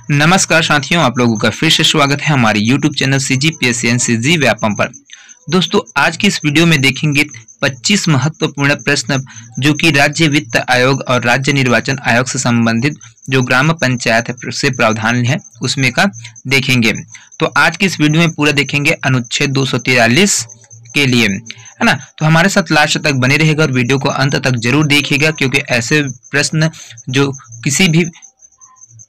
नमस्कार साथियों, आप लोगों का फिर से स्वागत है हमारे YouTube channel CGPSC NCG Vyapam पर। दोस्तों, आज की इस वीडियो में देखेंगे 25 महत्वपूर्ण प्रश्न जो कि राज्य वित्त आयोग और राज्य निर्वाचन आयोग से संबंधित जो ग्राम पंचायत से प्रावधान है उसमें का देखेंगे। तो आज की इस वीडियो में पूरा देखेंगे अनुच्छेद 243 के लिए, है ना। तो हमारे साथ लास्ट तक बने रहेगा और वीडियो को अंत तक जरूर देखिएगा, क्योंकि ऐसे प्रश्न जो किसी भी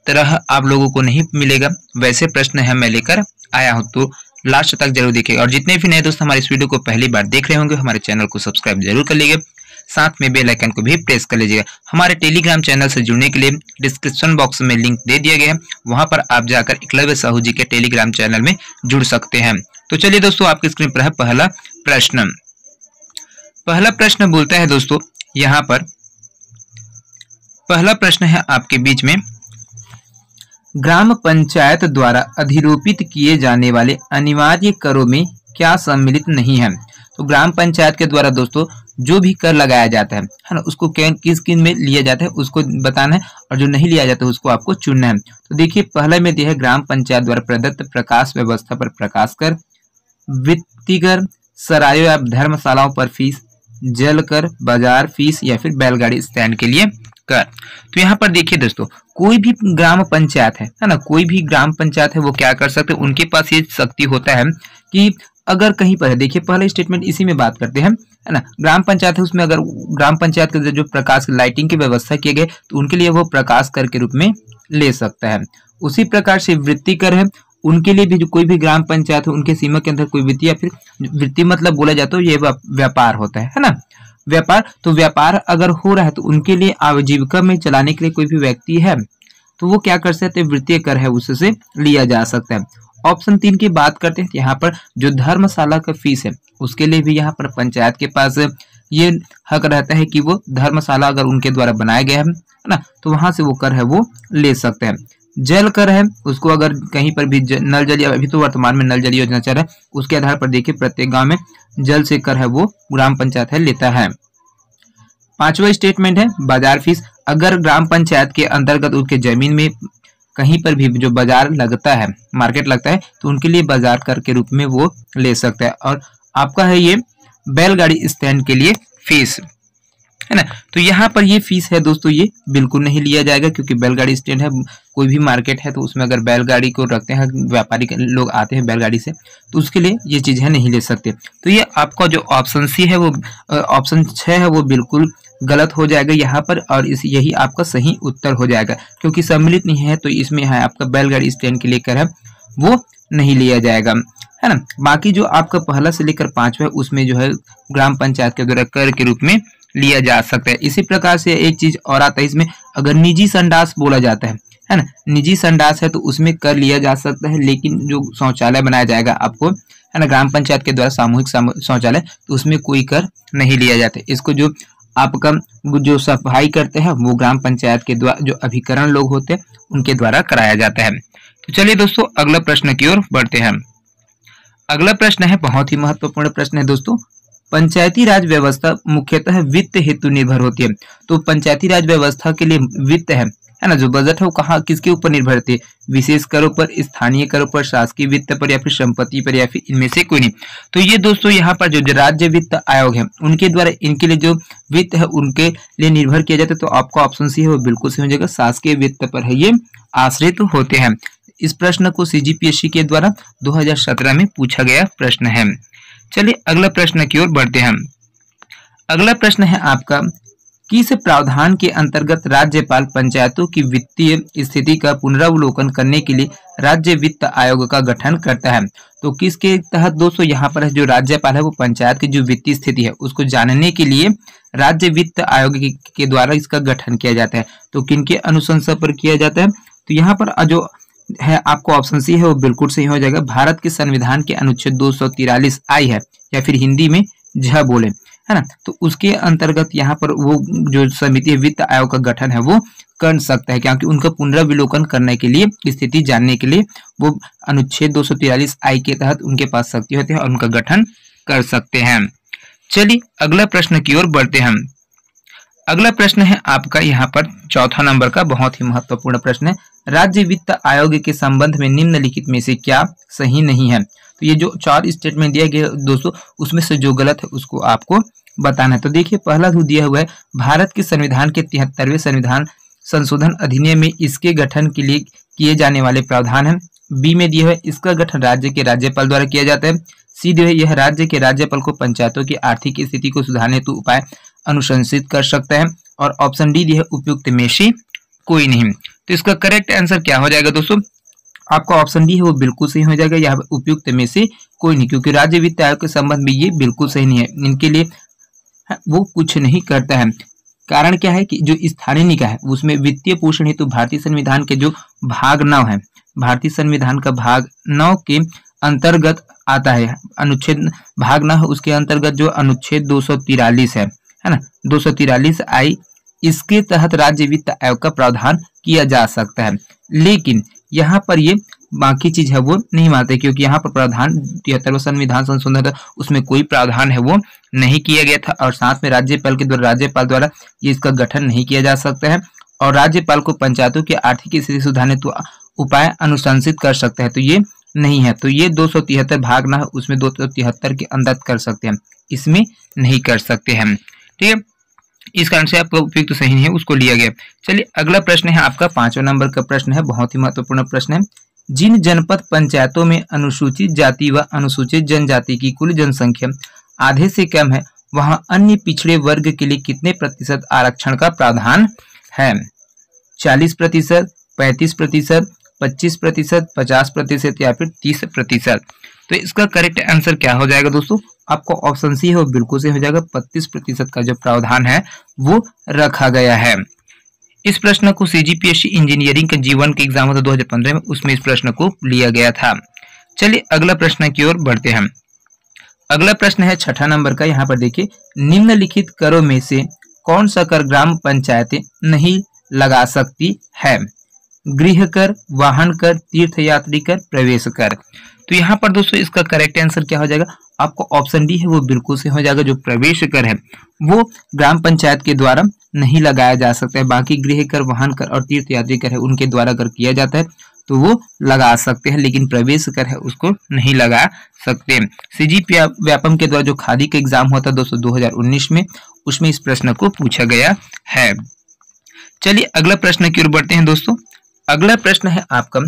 तरह आप लोगों को नहीं मिलेगा वैसे प्रश्न है मैं लेकर आया हूं। तो लास्ट तक जरूर देखिएगा और जितने भी नए दोस्त हमारे इस वीडियो को पहली बार देख रहे होंगे हमारे चैनल को सब्सक्राइब जरूर कर लीजिएगा, साथ में बेल आइकन को भी प्रेस कर लीजिएगा। हमारे टेलीग्राम चैनल से जुड़ने के लिए डिस्क्रिप्शन बॉक्स में लिंक दे दिया गया है, वहां पर आप जाकर एकलव्य साहू जी के टेलीग्राम चैनल में जुड़ सकते हैं। तो चलिए दोस्तों, आपकी स्क्रीन पर है पहला प्रश्न। पहला प्रश्न बोलता है दोस्तों, यहाँ पर पहला प्रश्न है आपके बीच में, ग्राम पंचायत द्वारा अधिरोपित किए जाने वाले अनिवार्य करों में क्या सम्मिलित नहीं है। तो ग्राम पंचायत के द्वारा दोस्तों जो भी कर लगाया जाता है ना, उसको किस किन में लिया जाता है उसको बताना है, और जो नहीं लिया जाता है उसको आपको चुनना है। तो देखिए, पहले में दिया है ग्राम पंचायत द्वारा प्रदत्त प्रकाश व्यवस्था पर प्रकाश कर, वित्तीय कर, सरायों या धर्मशालाओं पर फीस, जल कर, बाजार फीस या फिर बैलगाड़ी स्टैंड के लिए कर। तो यहाँ पर देखिए दोस्तों, कोई भी ग्राम पंचायत है ना, कोई भी ग्राम पंचायत है वो क्या कर सकते हैं, उनके पास ये शक्ति होता है कि अगर कहीं पर है, देखिए पहले स्टेटमेंट इसी में बात करते हैं, है ना। ग्राम पंचायत है, उसमें अगर ग्राम पंचायत के जो प्रकाश लाइटिंग की व्यवस्था किए गए तो उनके लिए वो प्रकाश कर के रूप में ले सकता है। उसी प्रकार से वृत्ति कर है, उनके लिए भी जो कोई भी ग्राम पंचायत है उनके सीमा के अंदर कोई वित्तीय या फिर वृत्ति मतलब बोला जाता है ये व्यापार होता है ना, व्यापार। तो व्यापार अगर हो रहा है तो उनके लिए आजीविका में चलाने के लिए कोई भी व्यक्ति है तो वो क्या कर सकते हैं, वृत्तीय कर है उससे लिया जा सकता है। ऑप्शन 3 की बात करते हैं, यहाँ पर जो धर्मशाला का फीस है उसके लिए भी यहाँ पर पंचायत के पास ये हक रहता है कि वो धर्मशाला अगर उनके द्वारा बनाया गया है ना, तो वहां से वो कर है वो ले सकते हैं। जल कर है, उसको अगर कहीं पर भी नल जल, अभी तो वर्तमान में नल जल योजना चल रहा है, उसके आधार पर देखिए प्रत्येक गांव में जल से कर है वो ग्राम पंचायत है लेता है। पांचवा स्टेटमेंट है बाजार फीस, अगर ग्राम पंचायत के अंतर्गत उसके जमीन में कहीं पर भी जो बाजार लगता है, मार्केट लगता है, तो उनके लिए बाजार कर के रूप में वो ले सकता है। और आपका है ये बैलगाड़ी स्टैंड के लिए फीस, है ना। तो यहाँ पर ये फीस है दोस्तों, ये बिल्कुल नहीं लिया जाएगा, क्योंकि बैलगाड़ी स्टैंड है, कोई भी मार्केट है तो उसमें अगर बैलगाड़ी को रखते हैं, व्यापारी लोग आते हैं बैलगाड़ी से, तो उसके लिए ये चीजें नहीं ले सकते। तो ये आपका जो ऑप्शन सी है वो ऑप्शन 6 है वो बिल्कुल गलत हो जाएगा यहाँ पर, और यही आपका सही उत्तर हो जाएगा, क्योंकि सम्मिलित नहीं है तो इसमें है आपका बैलगाड़ी स्टैंड के लेकर है वो नहीं लिया जाएगा, है ना। बाकी जो आपका पहला से लेकर 5वां है उसमें जो है ग्राम पंचायत के द्वारा कर के रूप में लिया जा सकता है। इसी प्रकार से एक चीज और आता है इसमें, अगर निजी संडास बोला जाता है ना, निजी संडास है तो उसमें कर लिया जा सकता है, लेकिन जो शौचालय बनाया जाएगा आपको, है ना, ग्राम पंचायत के द्वारा सामूहिक शौचालय, तो उसमें कोई कर नहीं लिया जाता है। इसको जो आपका जो सफाई करते हैं वो ग्राम पंचायत के द्वारा जो अभिकरण लोग होते हैं उनके द्वारा कराया जाता है। तो चलिए दोस्तों, अगला प्रश्न की ओर बढ़ते हैं। अगला प्रश्न है, बहुत ही महत्वपूर्ण प्रश्न है दोस्तों, पंचायती राज व्यवस्था मुख्यतः वित्त हेतु निर्भर होती है। तो पंचायती राज व्यवस्था के लिए वित्त है ना, जो बजट है वो कहाँ किसके ऊपर निर्भर होती है, विशेष करों पर, स्थानीय करों पर, शासकीय वित्त पर, या फिर संपत्ति पर, या फिर इनमें से कोई नहीं। तो ये दोस्तों यहाँ पर जो राज्य वित्त आयोग है उनके द्वारा इनके लिए जो वित्त है उनके लिए निर्भर किया जाता है। तो आपका ऑप्शन सी है वो बिल्कुल सही हो जाएगा, शासकीय वित्त पर है ये आश्रित होते हैं। इस प्रश्न को CGPSC के द्वारा 2017 में पूछा गया प्रश्न है। चलिए अगला प्रश्न की ओर बढ़ते हैं। अगला प्रश्न है आपका, किस प्रावधान के अंतर्गत राज्यपाल पंचायतों की वित्तीय स्थिति का पुनरावलोकन करने के लिए राज्य वित्त आयोग का गठन करता है। तो किसके तहत दोस्तों, यहाँ पर जो राज्यपाल है वो पंचायत की जो वित्तीय स्थिति है उसको जानने के लिए राज्य वित्त आयोग के द्वारा इसका गठन किया जाता है। तो किनके अनुशंसा पर किया जाता है, तो यहाँ पर जो है आपको ऑप्शन सी है वो बिल्कुल सही हो जाएगा। भारत के संविधान के अनुच्छेद 243 आई है, या फिर हिंदी में झ बोले, है ना, तो उसके अंतर्गत यहाँ पर वो जो समिति वित्त आयोग का गठन है वो कर सकता है, क्योंकि उनका पुनरावलोकन करने के लिए, स्थिति जानने के लिए वो अनुच्छेद 243 आई के तहत उनके पास शक्ति होती है और उनका गठन कर सकते हैं। चलिए अगला प्रश्न की ओर बढ़ते हैं। अगला प्रश्न है आपका यहाँ पर चौथा नंबर का, बहुत ही महत्वपूर्ण प्रश्न है। राज्य वित्त आयोग के संबंध में निम्नलिखित में से क्या सही नहीं है? तो ये जो 4 स्टेटमेंट दिया गया दोस्तों, उसमें से जो गलत है उसको आपको बताना है। तो देखिए, पहला जो दिया हुआ है, भारत के संविधान के 73वें संविधान संशोधन अधिनियम में इसके गठन के लिए किए जाने वाले प्रावधान है। बी में दिया हुआ है, इसका गठन राज्य के राज्यपाल द्वारा किया जाता है। सी दिया है, यह राज्य के राज्यपाल को पंचायतों की आर्थिक स्थिति को सुधारने हेतु उपाय अनुशंसित कर सकता है। और ऑप्शन डी दिया है, उपयुक्त में से कोई नहीं। तो इसका करेक्ट आंसर क्या हो जाएगा दोस्तों? आपका ऑप्शन डी है वो बिल्कुल सही हो जाएगा। यहाँ पे उपयुक्त में से कोई नहीं, क्योंकि राज्य वित्त आयोग के संबंध में ये बिल्कुल सही नहीं है। इनके लिए वो कुछ नहीं करता है। कारण क्या है कि जो स्थानीय निकाय है उसमें वित्तीय पोषण हेतु भारतीय संविधान के जो भाग 9 है, भारतीय संविधान का भाग 9 के अंतर्गत आता है। अनुच्छेद भाग 9 है, उसके अंतर्गत जो अनुच्छेद 243 है ना, 243 आई, इसके तहत राज्य वित्त आयोग का प्रावधान किया जा सकता है। लेकिन यहाँ पर ये बाकी चीज है वो नहीं मानते, क्योंकि यहाँ पर प्रावधान 73वां संविधान संशोधन था, उसमें कोई प्रावधान है वो नहीं किया गया था। और साथ में राज्यपाल द्वारा ये इसका गठन नहीं किया जा सकता है। और राज्यपाल को पंचायतों की आर्थिक स्थिति सुधारने तो उपाय अनुशंसित कर सकता है, तो ये नहीं है। तो ये 273 भाग ना है, उसमें 273 के अंदर कर सकते हैं, इसमें नहीं कर सकते हैं। ठीक है, इस कारण से आपका उपयुक्त तो सही नहीं है, उसको लिया गया। चलिए, अगला प्रश्न है आपका 5वां नंबर का प्रश्न है, बहुत ही महत्वपूर्ण प्रश्न है। जिन जनपद पंचायतों में अनुसूचित जाति व अनुसूचित जनजाति की कुल जनसंख्या आधे से कम है, वहां अन्य पिछड़े वर्ग के लिए कितने प्रतिशत आरक्षण का प्रावधान है? 40%, 35%, 25%, 50% या फिर 30%? तो इसका करेक्ट आंसर क्या हो जाएगा दोस्तों? आपको ऑप्शन सी है वो बिल्कुल से हो जाएगा। 35% का जो प्रावधान है वो रखा गया है। इस प्रश्न को सीजीपीएससी इंजीनियरिंग के जीवन के एग्जाम होता 2015 में, उसमें इस प्रश्न को लिया गया था। चलिए, अगला प्रश्न की ओर बढ़ते हैं। अगला प्रश्न है 6ठा नंबर का। यहाँ पर देखिए, निम्नलिखित करों में से कौन सा कर ग्राम पंचायतें नहीं लगा सकती है? गृह कर, वाहन कर, तीर्थयात्री कर, प्रवेश कर। तो यहाँ पर दोस्तों इसका करेक्ट आंसर क्या हो जाएगा? आपको ऑप्शन डी है वो बिल्कुल से हो जाएगा। जो प्रवेश कर है वो ग्राम पंचायत के द्वारा नहीं लगाया जा सकता है। बाकी गृह कर, वाहन कर और तीर्थयात्री कर है उनके द्वारा अगर किया जाता है तो वो लगा सकते हैं, लेकिन प्रवेश कर है उसको नहीं लगा सकते। सीजीपी व्यापम के द्वारा जो खादी का एग्जाम हुआ था दोस्तों 2019 में, उसमें इस प्रश्न को पूछा गया है। चलिए, अगला प्रश्न की ओर बढ़ते हैं दोस्तों। अगला प्रश्न है आपका,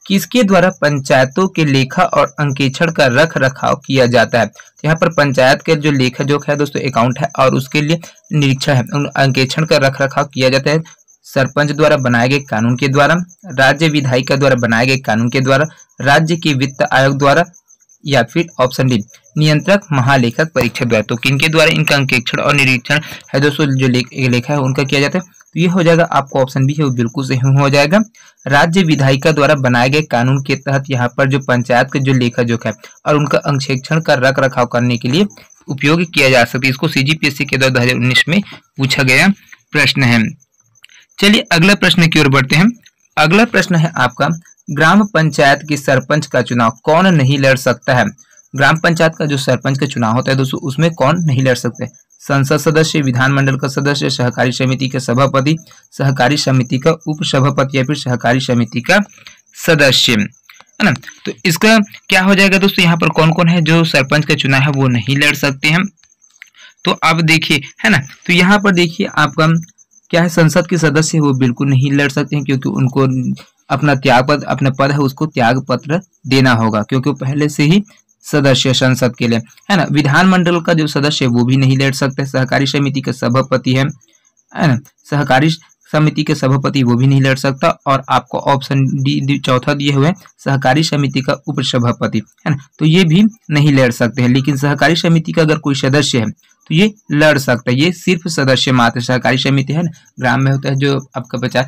किसके द्वारा पंचायतों के लेखा और अंकेक्षण का रख रखाव किया जाता है? तो यहाँ पर पंचायत के जो लेखा जोखा है दोस्तों, अकाउंट है, और उसके लिए निरीक्षण है, अंकेक्षण का रख रखाव किया जाता है सरपंच द्वारा बनाए गए कानून के द्वारा, राज्य विधायिका द्वारा बनाए गए कानून के द्वारा, राज्य के वित्त आयोग द्वारा, या फिर ऑप्शन डी नियंत्रक महालेखक परीक्षक द्वारा। तो किनके द्वारा इनका अंकेक्षण और निरीक्षण है दोस्तों, जो लेखा है उनका किया जाता है? तो ये हो जाएगा, आपको ऑप्शन बी है वो बिल्कुल सही हो जाएगा। राज्य विधायिका द्वारा बनाए गए कानून के तहत यहाँ पर जो पंचायत के जो लेखा जोखा है और उनका अंकेक्षण का रख रखाव करने के लिए उपयोग किया जा सकता है। इसको सीजीपीएससी के द्वारा 2019 में पूछा गया प्रश्न है। चलिए, अगला प्रश्न की ओर बढ़ते हैं। अगला प्रश्न है आपका, ग्राम पंचायत के सरपंच का चुनाव कौन नहीं लड़ सकता है? ग्राम पंचायत का जो सरपंच का चुनाव होता है दोस्तों, उसमें कौन नहीं लड़ सकते? संसद सदस्य, विधानमंडल का सदस्य, सहकारी समिति के सभापति, सहकारी समिति का उप सभापति या फिर सहकारी समिति का सदस्य, है ना। तो इसका क्या हो जाएगा दोस्तों, यहाँ पर कौन कौन है जो सरपंच का चुनाव है वो नहीं लड़ सकते हैं? तो अब देखिए, है ना, तो यहाँ पर देखिए आपका क्या है, संसद के सदस्य वो बिल्कुल नहीं लड़ सकते हैं, क्योंकि उनको अपना अपना पद है उसको त्याग पत्र देना होगा, क्योंकि वो पहले से ही सदस्य संसद के लिए, है ना। विधानमंडल का जो सदस्य है वो भी नहीं लड़ सकते। सहकारी समिति का सभापति है ना, सहकारी समिति के सभापति वो भी नहीं लड़ सकता। और आपको ऑप्शन डी चौथा दिए हुए सहकारी समिति का उप सभापति, है ना, तो ये भी नहीं लड़ सकते हैं। लेकिन सहकारी समिति का अगर कोई सदस्य है तो ये लड़ सकता है। ये सिर्फ सदस्य मात्र सहकारी समिति है ना, ग्राम में होता है जो आपका बचा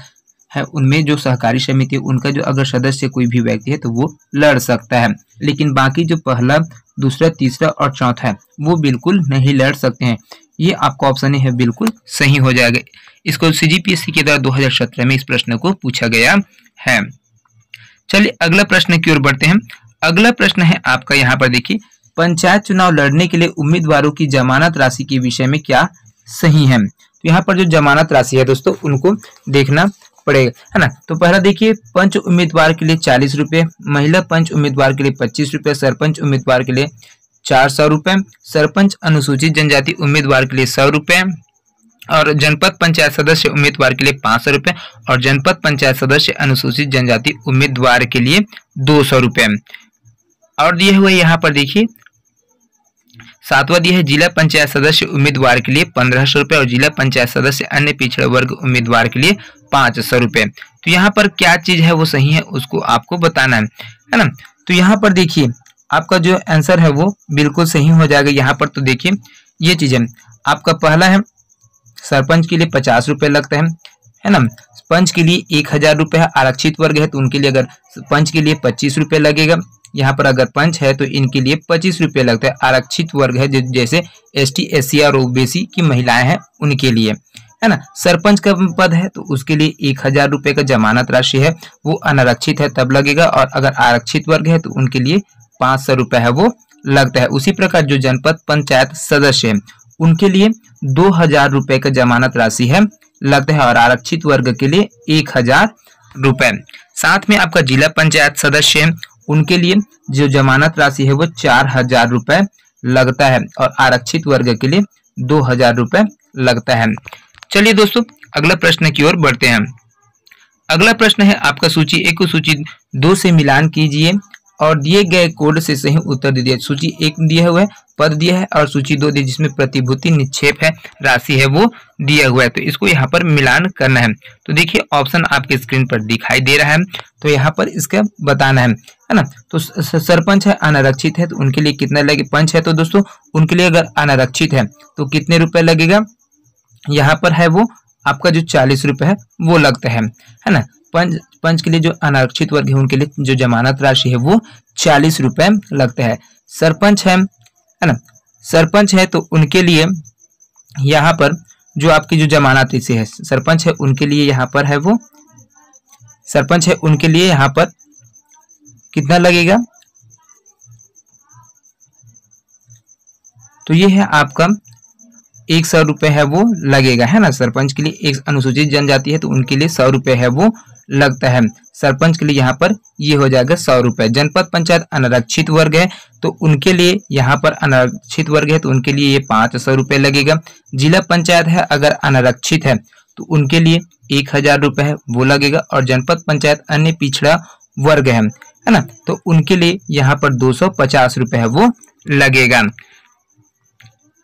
है, उनमें जो सहकारी समिति उनका जो अगर सदस्य कोई भी व्यक्ति है तो वो लड़ सकता है। लेकिन बाकी जो पहला, दूसरा, तीसरा और चौथा है वो बिल्कुल नहीं लड़ सकते हैं। ये आपका ऑप्शन है बिल्कुल सही हो जाएगा। इसको सीजीपीएससी के द्वारा 2017 में इस प्रश्न को पूछा गया है। चलिए, अगला प्रश्न की ओर बढ़ते हैं। अगला प्रश्न है आपका, यहाँ पर देखिए, पंचायत चुनाव लड़ने के लिए उम्मीदवारों की जमानत राशि के विषय में क्या सही है? तो यहाँ पर जो जमानत राशि है दोस्तों उनको देखना पड़ेगा, है ना। तो पहला देखिए, पंच उम्मीदवार के लिए 40 रुपये, महिला पंच उम्मीदवार के लिए 25 रुपये, सरपंच उम्मीदवार के लिए 400 रुपये, सरपंच अनुसूचित जनजाति उम्मीदवार के लिए 100 रुपये, और जनपद पंचायत सदस्य उम्मीदवार के लिए 500 रुपये, और जनपद पंचायत सदस्य अनुसूचित जनजाति उम्मीदवार के लिए 200 रुपये। और दिए हुए यहाँ पर देखिए 7वां दिया है, जिला पंचायत सदस्य उम्मीदवार के लिए 1500 रुपये, और जिला पंचायत सदस्य अन्य पिछड़ा वर्ग उम्मीदवार के लिए 500 रुपये। तो यहाँ पर क्या चीज है वो सही है उसको आपको बताना है ना। तो यहाँ पर देखिए आपका जो आंसर है वो बिल्कुल सही हो जाएगा। यहाँ पर तो देखिए ये चीज है, आपका पहला है सरपंच के लिए 50 रुपये लगता है ना। पंच के लिए 1000 रुपये है, आरक्षित वर्ग है तो उनके लिए अगर पंच के लिए 25 रुपये लगेगा। यहाँ पर अगर पंच है तो इनके लिए 25 रुपये लगता है। आरक्षित वर्ग है जैसे ST SC और OBC की महिलाएं हैं उनके लिए, है ना। सरपंच का पद है तो उसके लिए 1000 रुपये का जमानत राशि है, वो अनारक्षित है तब लगेगा, और अगर आरक्षित वर्ग है तो उनके लिए 500 रुपये है वो लगता है। उसी प्रकार जो जनपद पंचायत सदस्य है उनके लिए 2000 रुपये का जमानत राशि है लगता है, और आरक्षित वर्ग के लिए 1000 रुपये। साथ में आपका जिला पंचायत सदस्य है उनके लिए जो जमानत राशि है वो 4000 रुपये लगता है, और आरक्षित वर्ग के लिए 2000 रुपये लगता है। चलिए दोस्तों अगला प्रश्न की ओर बढ़ते हैं। अगला प्रश्न है आपका सूची 1 को सूची 2 से मिलान कीजिए और दिए गए कोड से सही उत्तर दीजिए। सूची 1 दिया हुआ है, पद दिया है, और सूची 2 दी जिसमें प्रतिभूति निक्षेप है, राशि है वो दिया हुआ है। तो इसको यहाँ पर मिलान करना है। तो देखिए ऑप्शन आपके स्क्रीन पर दिखाई दे रहा है, तो यहाँ पर इसका बताना है ना। तो सरपंच है अनारक्षित है तो उनके लिए कितना लगे, पंच है तो दोस्तों उनके लिए अगर अनारक्षित है तो कितने रुपए लगेगा, यहाँ पर है वो आपका जो 40 रुपए है वो लगता है ना। पंच के लिए जो अनारक्षित वर्ग है उनके लिए जो जमानत राशि है वो 40 रुपए लगता है। सरपंच है ना, सरपंच है तो उनके लिए यहाँ पर जो आपकी जो जमानत राशि है, सरपंच है उनके लिए यहाँ पर है वो, सरपंच है उनके लिए यहाँ पर कितना लगेगा, तो ये है आपका 100 रुपये है वो लगेगा, है ना। सरपंच के लिए एक अनुसूचित जनजाति है तो उनके लिए 100 रुपये है वो लगता है। सरपंच के लिए यहाँ पर ये हो जाएगा 100 रुपये। जनपद पंचायत अनारक्षित वर्ग है तो उनके लिए यहाँ पर अनारक्षित वर्ग है तो उनके लिए ये 500 रुपये लगेगा। जिला पंचायत है अगर अनारक्षित है तो उनके लिए 1000 रुपये है वो लगेगा, और जनपद पंचायत अन्य पिछड़ा वर्ग है ना, तो उनके लिए यहाँ पर 250 रुपये है वो लगेगा।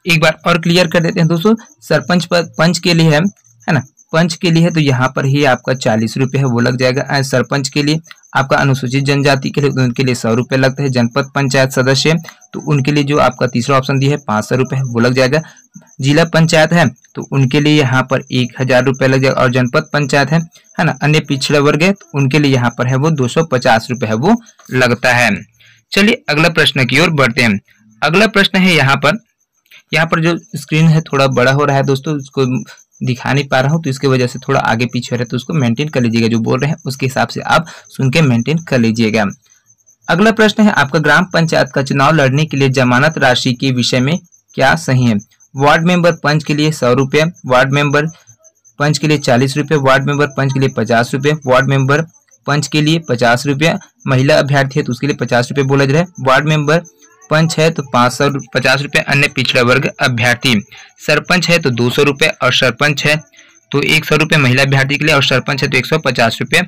एक बार और क्लियर कर देते हैं दोस्तों, सरपंच पंच के लिए है ना, पंच के लिए है तो यहाँ पर ही आपका 40 रुपये है वो लग जाएगा। सरपंच के लिए आपका अनुसूचित जनजाति के लिए तो उनके लिए 100 रुपये लगता है। जनपद पंचायत सदस्य तो उनके लिए जो आपका तीसरा ऑप्शन दिया है 500 रुपये है वो लग जाएगा। जिला पंचायत है तो उनके लिए यहाँ पर 1000 रुपये लग जाएगा, और जनपद पंचायत है ना, अन्य पिछड़ा वर्ग है तो उनके लिए यहाँ पर है वो 250 रुपये है वो लगता है। चलिए अगला प्रश्न की ओर बढ़ते हैं। अगला प्रश्न है यहाँ पर जो स्क्रीन है थोड़ा बड़ा हो रहा है दोस्तों, उसको दिखा नहीं पा रहा हूँ तो इसकी वजह से थोड़ा आगे पीछे हो रहा है, तो उसको मेंटेन कर लीजिएगा। जो बोल रहे हैं उसके हिसाब से आप सुन के मेंटेन कर लीजिएगा। अगला प्रश्न है आपका ग्राम पंचायत का चुनाव लड़ने के लिए जमानत राशि के विषय में क्या सही है। वार्ड मेंबर पंच के लिए 100 रुपये, वार्ड मेंबर पंच के लिए 40 रुपये, वार्ड मेंबर पंच के लिए 50 रुपये, वार्ड मेंबर पंच के लिए 50 रुपये, महिला अभ्यर्थी है तो उसके लिए 50 रुपये बोला जा रहा है। वार्ड मेंबर पंच है तो 550 रुपये, अन्य पिछड़ा वर्ग अभ्यर्थी। सरपंच है तो 200 रुपये, और सरपंच है तो 100 रुपये महिला अभ्यर्थी के लिए, और सरपंच है तो 150 रुपये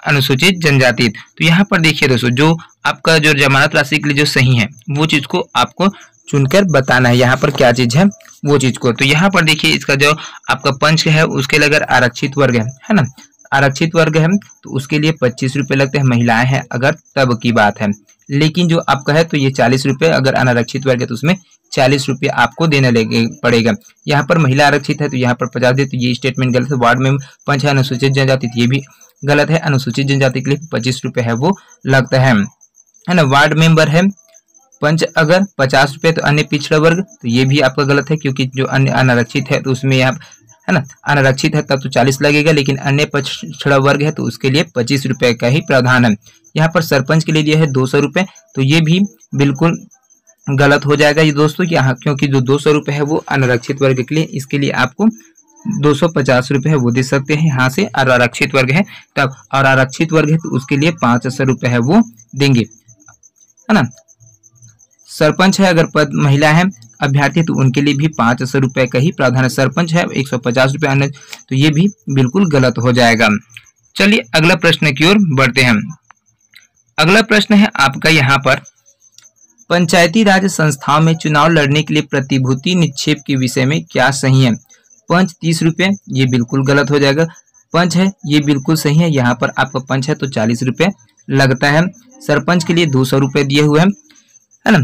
अनुसूचित जनजाति। तो यहाँ पर देखिए दोस्तों, जो आपका जो जमानत राशि के लिए जो सही है वो चीज को आपको चुनकर बताना है। यहाँ पर क्या चीज है वो चीज को, तो यहाँ पर देखिए इसका जो आपका पंच है उसके लिए अगर आरक्षित वर्ग है ना, आरक्षित वर्ग है तो उसके लिए 25 रुपये लगते हैं। महिलाएं हैं अगर तब की बात है, लेकिन जो आपका है तो ये 40 रुपये, अगर अनारक्षित वर्ग है तो उसमें 40 रुपये आपको देना पड़ेगा। यहाँ पर महिला आरक्षित है तो यहाँ पर 50 दे, तो ये स्टेटमेंट गलत है। वार्ड में पंच है अनुसूचित जनजाति तो ये भी गलत है। अनुसूचित जनजाति के लिए 25 रुपये है वो लगता है ना। वार्ड मेंबर है पंच अगर 50 रुपये, तो अन्य पिछड़ा वर्ग तो ये भी आपका गलत है, क्योंकि जो अन्य अनारक्षित है तो उसमें यहाँ है ना, अनारक्षित है तब तो 40 लगेगा, लेकिन अन्य पिछड़ा वर्ग है तो उसके लिए 25 रुपये का ही प्रावधान है। यहाँ पर सरपंच के लिए दिया है 200 रुपये, तो ये भी बिल्कुल गलत हो जाएगा ये दोस्तों यहाँ, क्योंकि जो 200 रुपये है वो अनारक्षित वर्ग के लिए, इसके लिए आपको 250 रुपये है वो दे सकते हैं यहाँ से। और आरक्षित वर्ग है तब, और आरक्षित वर्ग है तो उसके लिए 500 रुपये है वो देंगे, है ना। सरपंच है, अगर पद महिला है अभ्यर्थी तो उनके लिए भी 500 रुपये का ही प्रावधान है। सरपंच है 150 रुपये अन्य, तो ये भी बिल्कुल गलत हो जाएगा। चलिए अगला प्रश्न की ओर बढ़ते हैं। अगला प्रश्न है आपका यहाँ पर, पंचायती राज संस्थाओं में चुनाव लड़ने के लिए प्रतिभूति निक्षेप के विषय में क्या सही है। पंच 30 रुपये, ये बिल्कुल गलत हो जाएगा। पंच है ये बिल्कुल सही है, यहाँ पर आपका पंच है तो 40 रुपये लगता है। सरपंच के लिए 200 रुपये दिए हुए हैं, है ना,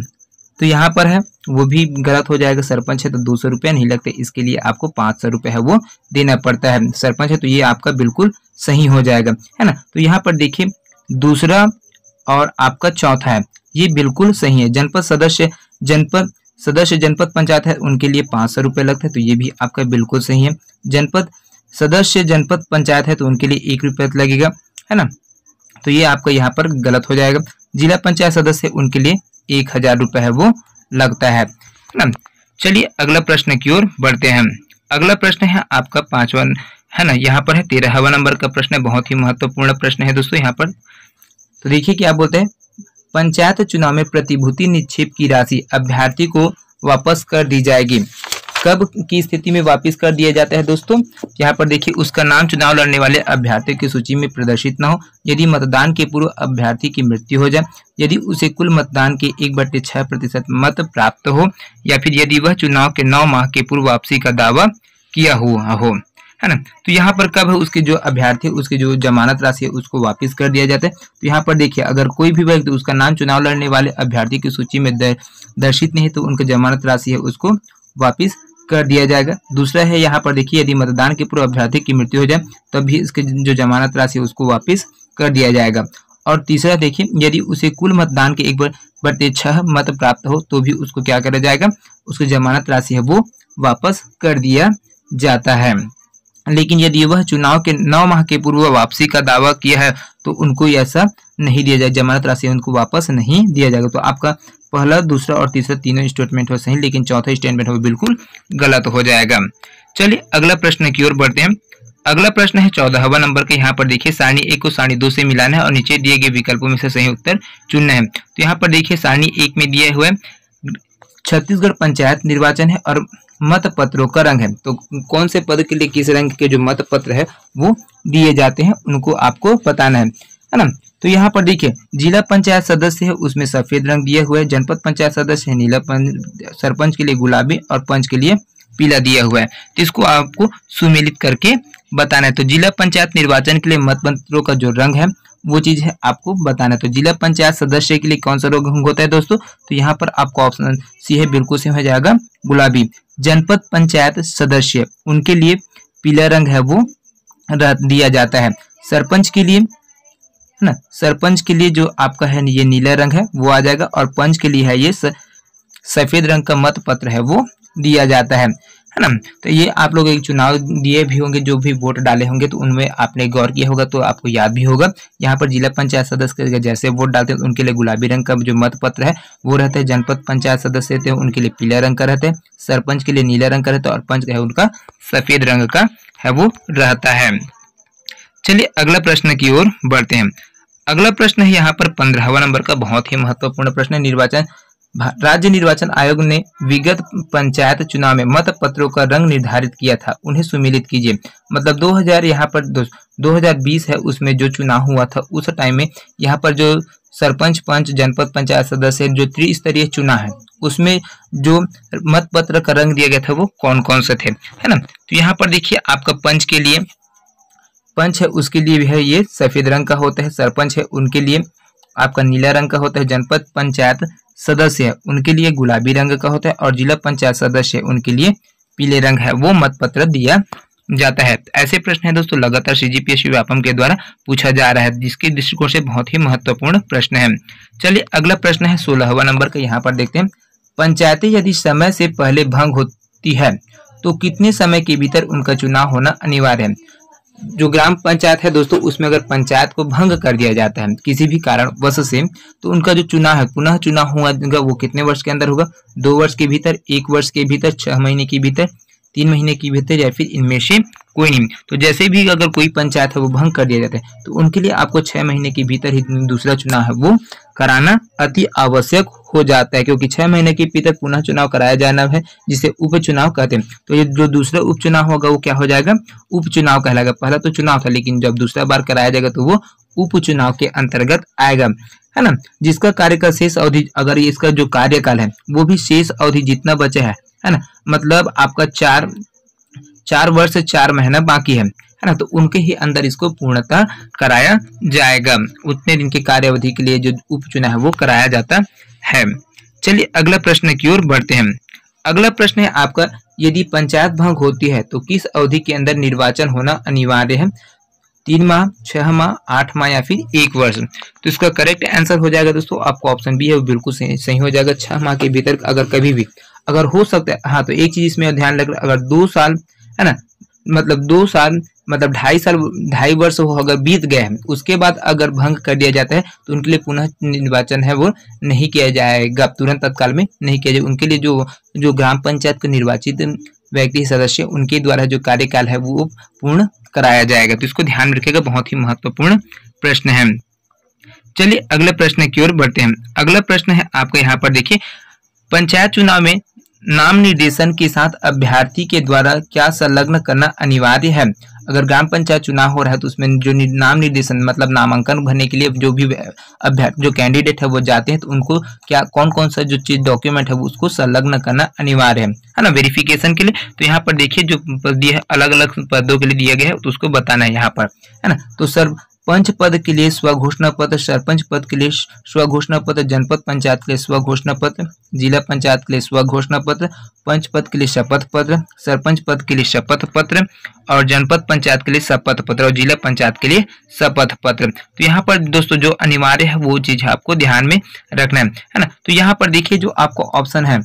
तो यहाँ पर है वो भी गलत हो जाएगा। सरपंच है तो 200 रुपये नहीं लगते, इसके लिए आपको 500 रुपये है वो देना पड़ता है। सरपंच है तो ये आपका बिल्कुल सही हो जाएगा, है ना। तो यहाँ पर देखिए दूसरा और आपका चौथा है ये बिल्कुल सही है। जनपद सदस्य जनपद पंचायत है उनके लिए 500 रुपये लगता है, तो ये भी आपका बिल्कुल सही है। जनपद सदस्य जनपद पंचायत है तो उनके लिए 1 रुपये लगेगा, है ना, तो ये आपका यहाँ पर गलत हो जाएगा। जिला पंचायत सदस्य उनके लिए 1000 रुपये है वो लगता है ना। चलिए अगला प्रश्न की ओर बढ़ते हैं। अगला प्रश्न है आपका 5वां, है ना, यहाँ पर है 13वां नंबर का प्रश्न है, बहुत ही महत्वपूर्ण प्रश्न है दोस्तों यहाँ पर। तो देखिए क्या बोलते हैं, पंचायत चुनाव में प्रतिभूति निक्षेप की राशि अभ्यर्थी को वापस कर दी जाएगी। कब की स्थिति में वापस कर दिया जाता है दोस्तों, यहाँ पर देखिए उसका नाम चुनाव लड़ने वाले अभ्यर्थियों की सूची में प्रदर्शित न हो, यदि मतदान के पूर्व अभ्यर्थी की मृत्यु हो जाए, यदि उसे कुल मतदान के 1/6% मत प्राप्त हो, या फिर यदि वह चुनाव के 9 माह के पूर्व वापसी का दावा किया हुआ हो, है ना। तो यहाँ पर कब है उसके जो अभ्यर्थी उसकी जो जमानत राशि है उसको वापस कर दिया जाता है। तो यहाँ पर देखिए अगर कोई भी व्यक्ति उसका नाम चुनाव लड़ने वाले अभ्यर्थी की सूची में दर्शित नहीं तो उनकी जमानत राशि है उसको वापस कर दिया जाएगा। दूसरा है यहाँ पर देखिए यदि मतदान के पूर्व अभ्यर्थी की मृत्यु हो जाए तब भी इसके जो जमानत राशि है उसको वापस कर दिया जाएगा। और तीसरा देखिए यदि उसे कुल मतदान के 1/6 मत प्राप्त हो तो भी उसको क्या करा जाएगा, उसकी जमानत राशि है वो वापस कर दिया जाता है। लेकिन यदि वह चुनाव के 9 माह के पूर्व वापसी का दावा किया है तो उनको ऐसा नहीं दिया जाएगा, जमानत राशि उनको वापस नहीं दिया जाएगा। तो आपका पहला, दूसरा और तीसरा तीनों स्टेटमेंट हो सही, लेकिन चौथा स्टेटमेंट हो बिल्कुल गलत हो जाएगा। चलिए अगला प्रश्न की ओर बढ़ते हैं। अगला प्रश्न है 14वां नंबर का। यहाँ पर देखिए सारणी 1 को सारणी 2 से मिलाना है और नीचे दिए गए विकल्पों में से सही उत्तर चुनना है। तो यहाँ पर देखिए सारणी 1 में दिए हुए छत्तीसगढ़ पंचायत निर्वाचन है और मत पत्रों का रंग है। तो कौन से पद के लिए किस रंग के जो मत पत्र है वो दिए जाते हैं उनको आपको बताना है ना। तो यहाँ पर देखिए जिला पंचायत सदस्य है उसमें सफेद रंग दिए हुए है, जनपद पंचायत सदस्य है नीला, सरपंच के लिए गुलाबी और पंच के लिए पीला दिया हुआ है। तो इसको आपको सुमेलित करके बताना है। तो जिला पंचायत निर्वाचन के लिए मत पत्रों का जो रंग है वो चीज है आपको बताना है। तो जिला पंचायत सदस्य के लिए कौन सा रंग होता है दोस्तों, तो यहाँ पर आपको ऑप्शन सी है बिल्कुल से हो जाएगा गुलाबी। जनपद पंचायत सदस्य उनके लिए पीला रंग है वो दिया जाता है। सरपंच के लिए है ना, सरपंच के लिए जो आपका है ये नीला रंग है वो आ जाएगा और पंच के लिए है ये सफेद रंग का मत पत्र है वो दिया जाता है ना। तो ये आप लोग एक चुनाव दिए भी होंगे, जो भी वोट डाले होंगे तो उनमें आपने गौर किया होगा तो आपको याद भी होगा। यहाँ पर जिला पंचायत सदस्य जैसे वोट डालते हैं उनके लिए गुलाबी रंग का जो मत पत्र है वो रहता है। जनपद पंचायत सदस्य थे उनके लिए पीला रंग का रहता है, सरपंच के लिए नीला रंग का रहता है और पंच का है उनका सफेद रंग का है वो रहता है। चलिए अगला प्रश्न की ओर बढ़ते हैं। अगला प्रश्न है यहाँ पर 15वां नंबर का, बहुत ही महत्वपूर्ण प्रश्न है। राज्य निर्वाचन आयोग ने विगत पंचायत चुनाव में मत पत्रों का रंग निर्धारित किया था, उन्हें सुमेलित कीजिए। मतलब 2000 यहाँ पर 2020 है उसमें जो चुनाव हुआ था उस टाइम में यहाँ पर जो सरपंच, पंच, जनपद पंचायत सदस्य जो त्रिस्तरीय चुनाव है उसमें जो मत पत्र का रंग दिया गया था वो कौन कौन से थे, है ना। तो यहाँ पर देखिए आपका पंच के लिए, पंच है उसके लिए भी है ये सफेद रंग का होता है, सरपंच है उनके लिए आपका नीला रंग का होता है, जनपद पंचायत सदस्य है उनके लिए गुलाबी रंग का होता है और जिला पंचायत सदस्य उनके लिए पीले रंग है वो मत पत्र दिया जाता है। ऐसे प्रश्न है दोस्तों लगातार सीजीपीएससी व्यापम के द्वारा पूछा जा रहा है, जिसके दृष्टिकोण से बहुत ही महत्वपूर्ण प्रश्न है। चलिए अगला प्रश्न है 16वां नंबर का। यहाँ पर देखते हैं, पंचायतें यदि समय से पहले भंग होती है तो कितने समय के भीतर उनका चुनाव होना अनिवार्य है। जो ग्राम पंचायत है दोस्तों उसमें अगर पंचायत को भंग कर दिया जाता है किसी भी कारणवश से तो उनका जो चुनाव है पुनः चुनाव होगा वो कितने वर्ष के अंदर होगा, 2 वर्ष के भीतर, 1 वर्ष के भीतर, 6 महीने के भीतर 3 महीने के भीतर या फिर इनमें से कोई नहीं। तो जैसे भी अगर कोई पंचायत है वो भंग कर दिया जाता है तो उनके लिए आपको 6 महीने के भीतर ही दूसरा चुनाव है वो कराना अति आवश्यक हो जाता है, क्योंकि 6 महीने के भीतर पुनः चुनाव कराया जाना है, जिसे उपचुनाव कहते हैं। तो ये जो दूसरा उपचुनाव होगा वो क्या हो जाएगा, उपचुनाव कहलाएगा। पहला तो चुनाव था, लेकिन जब दूसरा बार कराया जाएगा तो वो उपचुनाव के अंतर्गत आएगा, है ना। जिसका कार्यकाल शेष अवधि, अगर इसका जो कार्यकाल है वो भी शेष अवधि जितना बचा है ना, मतलब आपका 4 वर्ष 4 महीना बाकी है ना, तो उनके ही अंदर इसको पूर्णतः कराया जाएगा। उतने दिन के कार्य अवधि के लिए जो उपचुनाव है वो कराया जाता है। चलिए अगला प्रश्न की ओर बढ़ते हैं। अगला प्रश्न है आपका, यदि पंचायत भंग होती है तो किस अवधि के अंदर निर्वाचन होना अनिवार्य है, 3 माह, 6 माह, 8 माह या फिर 1 वर्ष। तो इसका करेक्ट आंसर हो जाएगा दोस्तों आपको ऑप्शन बी है, वो बिल्कुल सही हो जाएगा। 6 माह के भीतर अगर कभी भी अगर हो सकता है, हाँ, तो एक चीज इसमें ध्यान रखना, अगर 2 साल है ना, मतलब 2 साल मतलब 2.5 साल 2.5 वर्ष हो अगर बीत गए हैं, उसके बाद अगर भंग कर दिया जाता है तो उनके लिए पुनः निर्वाचन है वो नहीं किया जाएगा, तुरंत तत्काल में नहीं किया जाएगा। उनके लिए जो ग्राम पंचायत के निर्वाचित व्यक्ति सदस्य उनके द्वारा जो कार्यकाल है वो पूर्ण कराया जाएगा। तो इसको ध्यान रखिएगा, बहुत ही महत्वपूर्ण प्रश्न है। चलिए अगले प्रश्न की ओर बढ़ते हैं। अगला प्रश्न है आपका, यहाँ पर देखिए, पंचायत चुनाव में नाम निर्देशन के साथ अभ्यर्थी के द्वारा क्या संलग्न करना अनिवार्य है। अगर ग्राम पंचायत चुनाव हो रहा है तो उसमें जो नाम निर्देशन मतलब नामांकन भरने के लिए जो भी अभ्यर्थी जो कैंडिडेट है वो जाते हैं, तो उनको क्या कौन कौन सा जो चीज डॉक्यूमेंट है वो उसको संलग्न करना अनिवार्य है ना, वेरिफिकेशन के लिए। तो यहाँ पर देखिए जो पद दिया है, अलग अलग पदों के लिए दिया गया है, तो उसको बताना है यहाँ पर, है ना। तो सरपंच पद के लिए स्वघोषणा पत्र, सरपंच पद के लिए स्वघोषणा पत्र, जनपद पंचायत के लिए स्वघोषणा पत्र, जिला पंचायत के लिए स्वघोषणा पत्र, पंच पद के लिए शपथ पत्र, सरपंच पद के लिए शपथ पत्र और जनपद पंचायत के लिए शपथ पत्र और जिला पंचायत के लिए शपथ पत्र। तो यहाँ पर दोस्तों जो अनिवार्य है वो चीज आपको ध्यान में रखना है ना। तो यहाँ पर देखिए जो आपको ऑप्शन है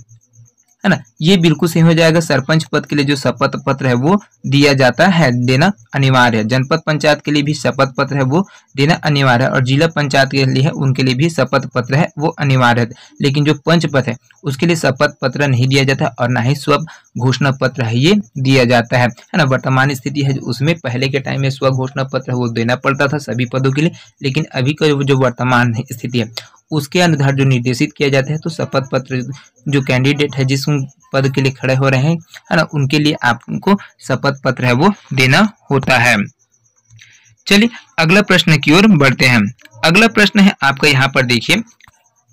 ना, ये बिल्कुल सही हो जाएगा। सरपंच पद के लिए जो शपथ पत्र है वो दिया जाता है, देना अनिवार्य है। जनपद पंचायत के लिए भी शपथ पत्र है वो देना अनिवार्य है और जिला पंचायत के लिए है उनके लिए भी शपथ पत्र है वो अनिवार्य है। लेकिन जो पंच पद है उसके लिए शपथ पत्र नहीं दिया जाता और ना ही स्व घोषणा पत्र है ये दिया जाता है ना। वर्तमान स्थिति है उसमें पहले के टाइम में स्व घोषणा पत्र वो देना पड़ता था सभी पदों के लिए, लेकिन अभी का जो वर्तमान स्थिति है उसके अनुसार जो निर्देशित किया जाता है तो शपथ पत्र जो कैंडिडेट है जिस पद के लिए खड़े हो रहे हैं है ना, उनके लिए आपको शपथ पत्र है वो देना होता है। चलिए अगला प्रश्न की ओर बढ़ते हैं। अगला प्रश्न है आपका, यहाँ पर देखिए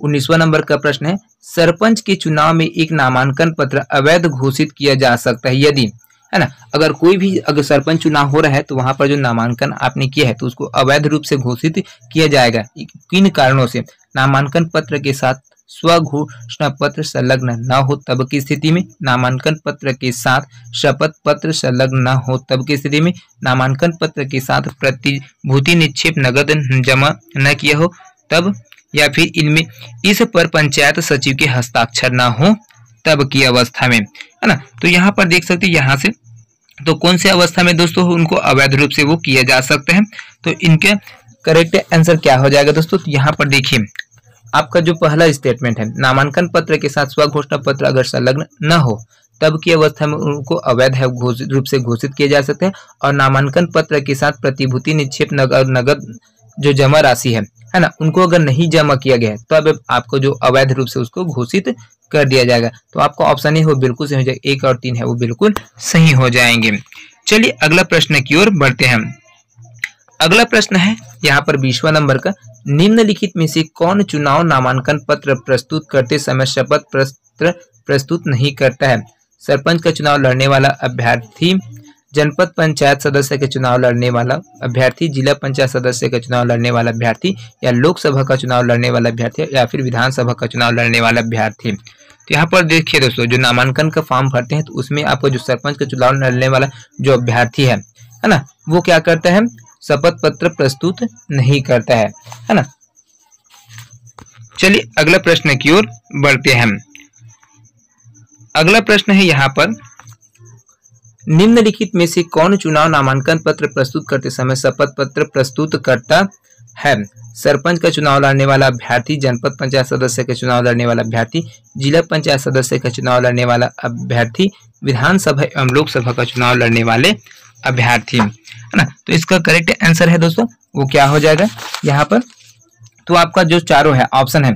19वां नंबर का प्रश्न है, सरपंच के चुनाव में एक नामांकन पत्र अवैध घोषित किया जा सकता है यदि, है ना। अगर कोई भी अगर सरपंच चुनाव हो रहा है तो वहां पर जो नामांकन आपने किया है तो उसको अवैध रूप से घोषित किया जाएगा। किन कारणों से, नामांकन पत्र के साथ स्वघोषणा पत्र संलग्न न हो तब की स्थिति में, नामांकन पत्र के साथ शपथ पत्र संलग्न न हो तब की स्थिति में, नामांकन पत्र के साथ प्रतिभूति निक्षेप नगद जमा न किया हो तब, या फिर इनमें इस पर पंचायत सचिव के हस्ताक्षर न हो तब की अवस्था में, है ना। तो यहाँ पर देख सकते हैं यहाँ से तो कौन से अवस्था में दोस्तों उनको अवैध रूप से वो किया जा सकते हैं। तो इनके करेक्ट आंसर क्या हो जाएगा दोस्तों, तो यहाँ पर देखिए आपका जो पहला स्टेटमेंट है, नामांकन पत्र के साथ स्वघोषणा पत्र अगर संलग्न न हो तब की अवस्था में उनको अवैध है रूप से घोषित किया जा सकता है, और नामांकन पत्र के साथ प्रतिभूति निक्षेप नगद जो जमा राशि है ना, उनको अगर नहीं जमा किया गया है तब तो आपको जो अवैध रूप से उसको घोषित कर दिया जाएगा। तो आपको ऑप्शन ए वो बिल्कुल सही हो जाएगा, 1 और 3 है वो बिल्कुल सही हो जाएंगे। चलिए अगला प्रश्न की ओर बढ़ते हैं। अगला प्रश्न है यहाँ पर 20वां नंबर का, निम्नलिखित में से कौन चुनाव नामांकन पत्र प्रस्तुत करते समय शपथ पत्र प्रस्तुत नहीं करता है। सरपंच का चुनाव लड़ने वाला अभ्यर्थी, जनपद पंचायत सदस्य के चुनाव लड़ने वाला अभ्यर्थी, जिला पंचायत सदस्य का चुनाव लड़ने वाला अभ्यर्थी, या लोकसभा का चुनाव लड़ने वाला अभ्यर्थी, या फिर विधानसभा का चुनाव लड़ने वाला अभ्यर्थी। तो यहाँ पर देखिए दोस्तों जो नामांकन का फॉर्म भरते हैं तो उसमें आपको जो सरपंच का चुनाव लड़ने वाला जो अभ्यर्थी है ना, वो क्या करता है, शपथ पत्र प्रस्तुत नहीं करता है ना। चलिए अगला प्रश्न की ओर बढ़ते हैं। अगला प्रश्न है यहाँ पर, निम्नलिखित में से कौन चुनाव नामांकन पत्र प्रस्तुत करते समय शपथ पत्र प्रस्तुत करता है सरपंच का चुनाव लड़ने वाला अभ्यर्थी, जनपद पंचायत सदस्य का चुनाव लड़ने वाला अभ्यर्थी, जिला पंचायत सदस्य का चुनाव लड़ने वाला अभ्यर्थी, विधानसभा एवं लोकसभा का चुनाव लड़ने वाले अभ्यर्थी, है ना। तो इसका करेक्ट आंसर है दोस्तों वो क्या हो जाएगा यहाँ पर, तो आपका जो चारों है ऑप्शन है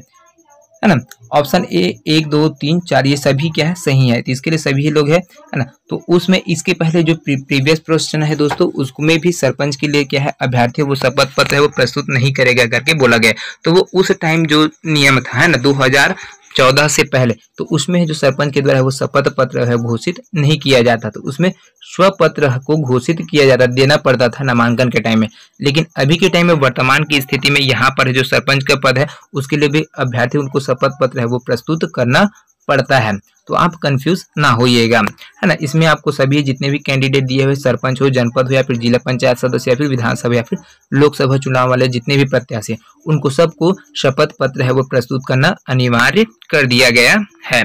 ना, ऑप्शन ए 1 2 3 4 ये सभी क्या है सही है, तो इसके लिए सभी लोग है ना। तो उसमें इसके पहले जो प्रीवियस क्वेश्चन है दोस्तों उसमें भी सरपंच के लिए क्या है अभ्यर्थी वो शपथ पत्र है वो प्रस्तुत नहीं करेगा करके बोला गया, तो वो उस टाइम जो नियम था है ना 2014 से पहले, तो उसमें जो सरपंच के द्वारा वो शपथ पत्र है घोषित नहीं किया जाता, तो उसमें स्वपत्र को घोषित किया जाता देना पड़ता था नामांकन के टाइम में। लेकिन अभी के टाइम में वर्तमान की स्थिति में यहाँ पर जो सरपंच का पद है उसके लिए भी अभ्यर्थी उनको शपथ पत्र है वो प्रस्तुत करना पड़ता है, तो आप कंफ्यूज ना होइएगा, है ना। इसमें आपको सभी जितने भी कैंडिडेट दिए हुए सरपंच हो, जनपद हो या फिर जिला पंचायत सदस्य या फिर विधानसभा या फिर लोकसभा चुनाव वाले जितने भी प्रत्याशी उनको सबको शपथ पत्र है वो प्रस्तुत करना अनिवार्य कर दिया गया है।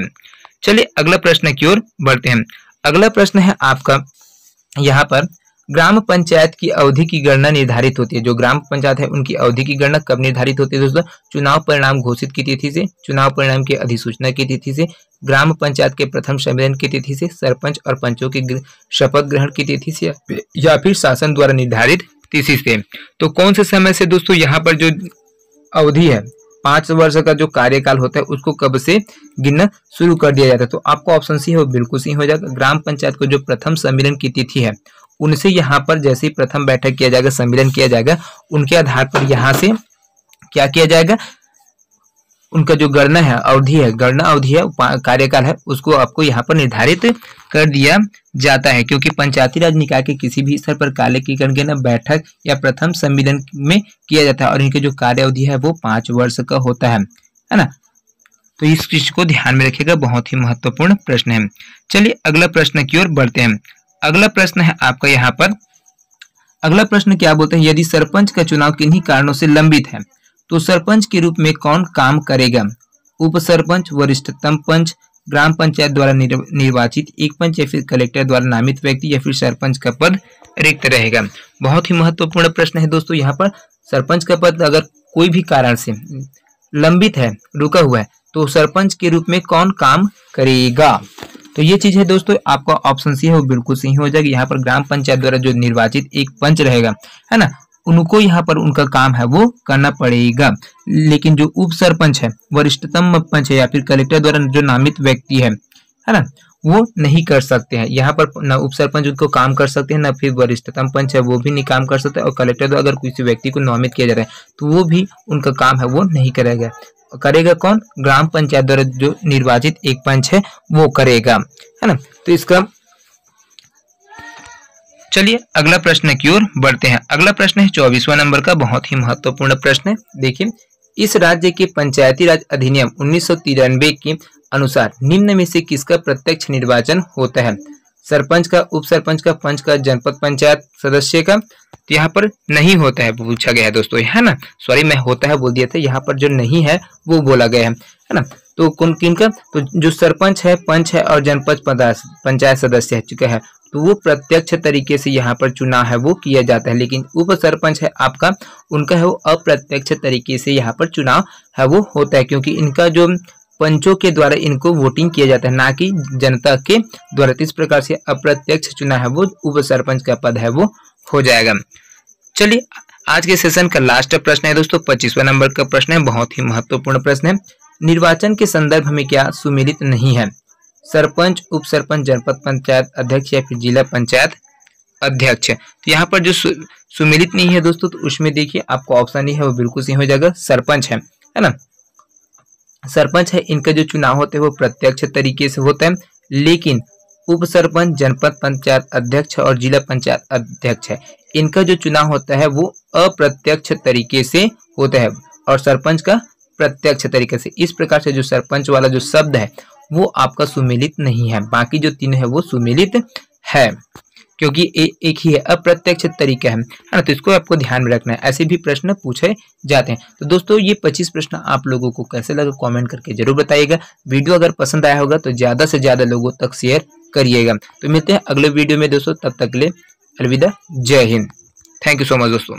चलिए अगला प्रश्न की ओर बढ़ते हैं। अगला प्रश्न है आपका यहाँ पर, ग्राम पंचायत की अवधि की गणना निर्धारित होती है। जो ग्राम पंचायत है उनकी अवधि की गणना कब निर्धारित होती है दोस्तों, चुनाव परिणाम घोषित की तिथि से, चुनाव परिणाम की अधिसूचना की तिथि से, ग्राम पंचायत के प्रथम सम्मेलन की तिथि से, सरपंच और पंचों की शपथ ग्रहण की तिथि से या फिर शासन द्वारा निर्धारित तिथि से। तो कौन से समय से दोस्तों यहाँ पर जो अवधि है 5 वर्ष का जो कार्यकाल होता है उसको कब से गिनना शुरू कर दिया जाता है, तो आपको ऑप्शन सी है वो बिल्कुल सही हो जाएगा। ग्राम पंचायत को जो प्रथम सम्मेलन की तिथि है उनसे यहाँ पर जैसे ही प्रथम बैठक किया जाएगा सम्मेलन किया जाएगा उनके आधार पर यहाँ से क्या किया जाएगा, उनका जो गणना है अवधि है गणना अवधि है कार्यकाल है उसको आपको यहाँ पर निर्धारित कर दिया जाता है, क्योंकि पंचायती राज निकाय के किसी भी स्तर पर कार्य की गणना बैठक या प्रथम सम्मेलन में किया जाता है और इनके जो कार्य अवधि है वो 5 वर्ष का होता है ना। तो इस चीज को ध्यान में रखिएगा, बहुत ही महत्वपूर्ण प्रश्न है। चलिए अगला प्रश्न की ओर बढ़ते हैं। अगला प्रश्न है आपका यहाँ पर, अगला प्रश्न क्या बोलते हैं, यदि सरपंच का चुनाव किन्हीं कारणों से लंबित है तो सरपंच के रूप में कौन काम करेगा, उप सरपंच, वरिष्ठतम पंच, ग्राम पंचायत द्वारा निर्वाचित एक पंच या फिर कलेक्टर द्वारा नामित व्यक्ति या फिर सरपंच का पद रिक्त रहेगा। बहुत ही महत्वपूर्ण प्रश्न है दोस्तों यहाँ पर, सरपंच का पद अगर कोई भी कारण से लंबित है रुका हुआ है तो सरपंच के रूप में कौन काम करेगा, तो ये चीज है दोस्तों आपका ऑप्शन सी है वो बिल्कुल सही हो जाएगी। यहाँ पर ग्राम पंचायत द्वारा जो निर्वाचित एक पंच रहेगा है ना उनको यहाँ पर उनका काम है वो करना पड़ेगा, लेकिन जो उप सरपंच है, वरिष्ठतम पंच है या फिर कलेक्टर द्वारा जो नामित व्यक्ति है ना वो नहीं कर सकते हैं। यहाँ पर न उप सरपंच उनको काम कर सकते हैं ना फिर वरिष्ठतम पंच है वो भी नहीं काम कर सकते, और कलेक्टर द्वारा अगर किसी व्यक्ति को नामित किया जा रहा है तो वो भी उनका काम है वो नहीं करेगा, करेगा कौन, ग्राम पंचायत द्वारा जो निर्वाचित एक पंच है वो करेगा, है ना। तो इसका चलिए अगला प्रश्न की ओर बढ़ते हैं। अगला प्रश्न है 24वां नंबर का, बहुत ही महत्वपूर्ण प्रश्न है। देखिए, इस राज्य के पंचायती राज अधिनियम 1993 के अनुसार निम्न में से किसका प्रत्यक्ष निर्वाचन होता है, सरपंच का, उप सरपंच का, पंच का, जनपद पंचायत सदस्य का, तो यहाँ पर नहीं होता है पूछा गया है दोस्तों, है ना, सॉरी मैं होता है बोल दिया था, यहाँ पर जो नहीं है वो बोला गया है ना। तो कौन किन का, तो जो सरपंच है, पंच है और जनपद पंचायत सदस्य है चुका है तो वो प्रत्यक्ष तरीके से यहाँ पर चुनाव है वो किया जाता है, लेकिन उप सरपंच है आपका उनका है वो अप्रत्यक्ष तरीके से यहाँ पर चुनाव है वो होता है, क्योंकि इनका जो पंचों के द्वारा इनको वोटिंग किया जाता है ना कि जनता के द्वारा। इस प्रकार से अप्रत्यक्ष चुनाव है वो उप सरपंच का पद है वो हो जाएगा। चलिए आज के सेशन का लास्ट प्रश्न है दोस्तों, 25वां नंबर का प्रश्न है, बहुत ही महत्वपूर्ण प्रश्न है। निर्वाचन के संदर्भ में क्या सुमेलित नहीं है, सरपंच, उप सरपंच, जनपद पंचायत अध्यक्ष या फिर जिला पंचायत अध्यक्ष। तो यहाँ पर जो सुमेलित नहीं है दोस्तों तो उसमें देखिए आपको ऑप्शन ही है वो बिल्कुल सही हो जाएगा, सरपंच है ना। सरपंच है इनका जो चुनाव होता है वो प्रत्यक्ष तरीके से होता है, लेकिन उप सरपंच, जनपद पंचायत अध्यक्ष और जिला पंचायत अध्यक्ष है इनका जो चुनाव होता है वो अप्रत्यक्ष तरीके से होता है और सरपंच का प्रत्यक्ष तरीके से। इस प्रकार से जो सरपंच वाला जो शब्द है वो आपका सुमेलित नहीं है, बाकी जो तीन है वो सुमेलित है, क्योंकि एक ही है अप्रत्यक्ष तरीका है ना। तो इसको आपको ध्यान में रखना है, ऐसे भी प्रश्न पूछे जाते हैं। तो दोस्तों ये 25 प्रश्न आप लोगों को कैसे लगा कमेंट करके जरूर बताइएगा। वीडियो अगर पसंद आया होगा तो ज्यादा से ज्यादा लोगों तक शेयर करिएगा। तो मिलते हैं अगले वीडियो में दोस्तों, तब तक के लिए अलविदा, जय Hind, thank you so much दोस्तों।